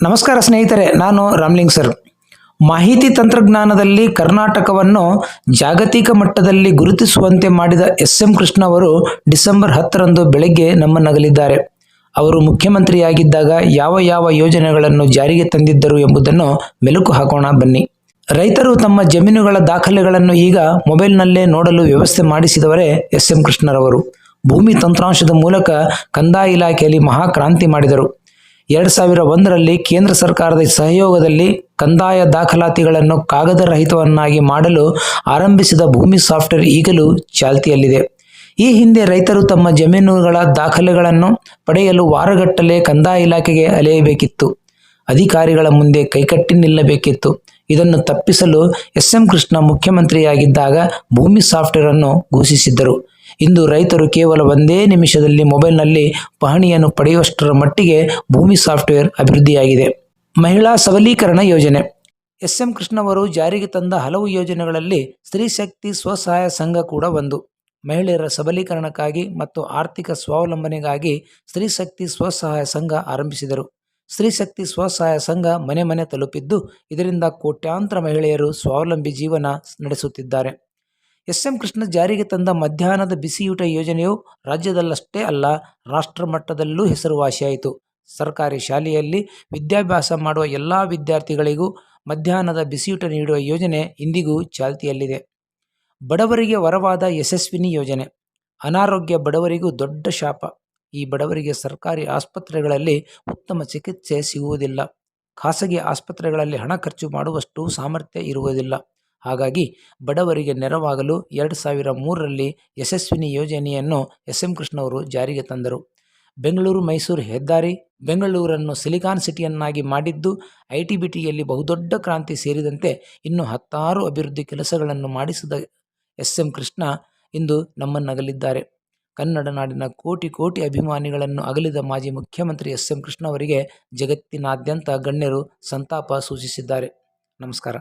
ನಮಸ್ಕಾರ ಸ್ನೇಹಿತರೆ, ನಾನು ರಾಮ್ಲಿಂಗ್ ಸರ್. ಮಾಹಿತಿ ತಂತ್ರಜ್ಞಾನದಲ್ಲಿ ಕರ್ನಾಟಕವನ್ನು ಜಾಗತಿಕ ಮಟ್ಟದಲ್ಲಿ ಗುರುತಿಸುವಂತೆ ಮಾಡಿದ ಎಸ್.ಎಂ. ಕೃಷ್ಣ ಅವರು ಡಿಸೆಂಬರ್ 10ರಂದು ಬೆಳಗ್ಗೆ ನಮ್ಮನ್ನಗಲಿದ್ದಾರೆ. ಅವರು ಮುಖ್ಯಮಂತ್ರಿಯಾಗಿದ್ದಾಗ ಯಾವ ಯಾವ ಯೋಜನೆಗಳನ್ನು ಜಾರಿಗೆ ತಂದಿದ್ದರು ಎಂಬುದನ್ನು ಮೆಲುಕು ಹಾಕೋಣ ಬನ್ನಿ. ರೈತರು ತಮ್ಮ ಜಮೀನುಗಳ ದಾಖಲೆಗಳನ್ನು ಈಗ ಮೊಬೈಲ್ನಲ್ಲೇ ನೋಡಲು ವ್ಯವಸ್ಥೆ ಮಾಡಿಸಿದವರೇ ಎಸ್.ಎಂ. ಕೃಷ್ಣರವರು. ಭೂಮಿ ತಂತ್ರಾಂಶದ ಮೂಲಕ ಕಂದಾಯ ಇಲಾಖೆಯಲ್ಲಿ ಮಹಾಕ್ರಾಂತಿ ಮಾಡಿದರು. 2001ರಲ್ಲಿ ಕೇಂದ್ರ ಸರ್ಕಾರದ ಸಹಯೋಗದಲ್ಲಿ ಕಂದಾಯ ದಾಖಲಾತಿಗಳನ್ನು ಕಾಗದ ರಹಿತವನ್ನಾಗಿ ಮಾಡಲು ಆರಂಭಿಸಿದ ಭೂಮಿ ಸಾಫ್ಟ್ವೇರ್ ಈಗಲೂ ಚಾಲ್ತಿಯಲ್ಲಿದೆ. ಈ ಹಿಂದೆ ರೈತರು ತಮ್ಮ ಜಮೀನುಗಳ ದಾಖಲೆಗಳನ್ನು ಪಡೆಯಲು ವಾರಗಟ್ಟಲೆ ಕಂದಾಯ ಇಲಾಖೆಗೆ ಅಲೆಯಬೇಕಿತ್ತು. ಅಧಿಕಾರಿಗಳ ಮುಂದೆ ಕೈಕಟ್ಟಿ ನಿಲ್ಲಬೇಕಿತ್ತು. ಇದನ್ನು ತಪ್ಪಿಸಲು ಎಸ್.ಎಂ. ಕೃಷ್ಣ ಮುಖ್ಯಮಂತ್ರಿಯಾಗಿದ್ದಾಗ ಭೂಮಿ ಸಾಫ್ಟ್ವೇರ್ ಅನ್ನು ಘೋಷಿಸಿದ್ದರು. ಇಂದು ರೈತರು ಕೇವಲ ಒಂದೇ ನಿಮಿಷದಲ್ಲಿ ಮೊಬೈಲ್ನಲ್ಲಿ ಪಹಣಿಯನ್ನು ಪಡೆಯುವಷ್ಟರ ಮಟ್ಟಿಗೆ ಭೂಮಿ ಸಾಫ್ಟ್ವೇರ್ ಅಭಿವೃದ್ಧಿಯಾಗಿದೆ. ಮಹಿಳಾ ಸಬಲೀಕರಣ ಯೋಜನೆ. ಎಸ್.ಎಂ. ಕೃಷ್ಣವರು ಜಾರಿಗೆ ತಂದ ಹಲವು ಯೋಜನೆಗಳಲ್ಲಿ ಸ್ತ್ರೀ ಶಕ್ತಿ ಸ್ವಸಹಾಯ ಸಂಘ ಕೂಡ ಒಂದು. ಮಹಿಳೆಯರ ಸಬಲೀಕರಣಕ್ಕಾಗಿ ಮತ್ತು ಆರ್ಥಿಕ ಸ್ವಾವಲಂಬನೆಗಾಗಿ ಸ್ತ್ರೀ ಶಕ್ತಿ ಸ್ವಸಹಾಯ ಸಂಘ ಆರಂಭಿಸಿದರು. ಸ್ತ್ರೀ ಶಕ್ತಿ ಸ್ವಸಹಾಯ ಸಂಘ ಮನೆ ಮನೆ ತಲುಪಿದ್ದು, ಇದರಿಂದ ಕೋಟ್ಯಾಂತರ ಮಹಿಳೆಯರು ಸ್ವಾವಲಂಬಿ ಜೀವನ ನಡೆಸುತ್ತಿದ್ದಾರೆ. ಎಸ್.ಎಂ. ಕೃಷ್ಣ ಜಾರಿಗೆ ತಂದ ಮಧ್ಯಾಹ್ನದ ಬಿಸಿಯೂಟ ಯೋಜನೆಯು ರಾಜ್ಯದಲ್ಲಷ್ಟೇ ಅಲ್ಲ, ರಾಷ್ಟ್ರ ಮಟ್ಟದಲ್ಲೂ ಹೆಸರುವಾಸಿಯಾಯಿತು. ಸರ್ಕಾರಿ ಶಾಲೆಯಲ್ಲಿ ವಿದ್ಯಾಭ್ಯಾಸ ಮಾಡುವ ಎಲ್ಲ ವಿದ್ಯಾರ್ಥಿಗಳಿಗೂ ಮಧ್ಯಾಹ್ನದ ಬಿಸಿಯೂಟ ನೀಡುವ ಯೋಜನೆ ಇಂದಿಗೂ ಚಾಲ್ತಿಯಲ್ಲಿದೆ. ಬಡವರಿಗೆ ವರವಾದ ಯಶಸ್ವಿನಿ ಯೋಜನೆ. ಅನಾರೋಗ್ಯ ಬಡವರಿಗೂ ದೊಡ್ಡ ಶಾಪ. ಈ ಬಡವರಿಗೆ ಸರ್ಕಾರಿ ಆಸ್ಪತ್ರೆಗಳಲ್ಲಿ ಉತ್ತಮ ಚಿಕಿತ್ಸೆ ಸಿಗುವುದಿಲ್ಲ. ಖಾಸಗಿ ಆಸ್ಪತ್ರೆಗಳಲ್ಲಿ ಹಣ ಖರ್ಚು ಮಾಡುವಷ್ಟು ಸಾಮರ್ಥ್ಯ ಇರುವುದಿಲ್ಲ. ಹಾಗಾಗಿ ಬಡವರಿಗೆ ನೆರವಾಗಲು 2003ರಲ್ಲಿ ಯಶಸ್ವಿನಿ ಯೋಜನೆಯನ್ನು ಎಸ್.ಎಂ. ಕೃಷ್ಣವರು ಜಾರಿಗೆ ತಂದರು. ಬೆಂಗಳೂರು ಮೈಸೂರು ಹೆದ್ದಾರಿ, ಬೆಂಗಳೂರನ್ನು ಸಿಲಿಕಾನ್ ಸಿಟಿಯನ್ನಾಗಿ ಮಾಡಿದ್ದು, ಐಟಿ-ಬಿಟಿಯಲ್ಲಿ ಬಹುದೊಡ್ಡ ಕ್ರಾಂತಿ ಸೇರಿದಂತೆ ಇನ್ನೂ 10 ಅಭಿವೃದ್ಧಿ ಕೆಲಸಗಳನ್ನು ಮಾಡಿಸಿದ ಎಸ್.ಎಂ. ಕೃಷ್ಣ ಇಂದು ನಮ್ಮನ್ನಗಲಿದ್ದಾರೆ. ಕನ್ನಡ ನಾಡಿನ ಕೋಟಿ ಕೋಟಿ ಅಭಿಮಾನಿಗಳನ್ನು ಅಗಲಿದ ಮಾಜಿ ಮುಖ್ಯಮಂತ್ರಿ ಎಸ್.ಎಂ. ಕೃಷ್ಣ ಅವರಿಗೆ ಜಗತ್ತಿನಾದ್ಯಂತ ಗಣ್ಯರು ಸಂತಾಪ ಸೂಚಿಸಿದ್ದಾರೆ. ನಮಸ್ಕಾರ.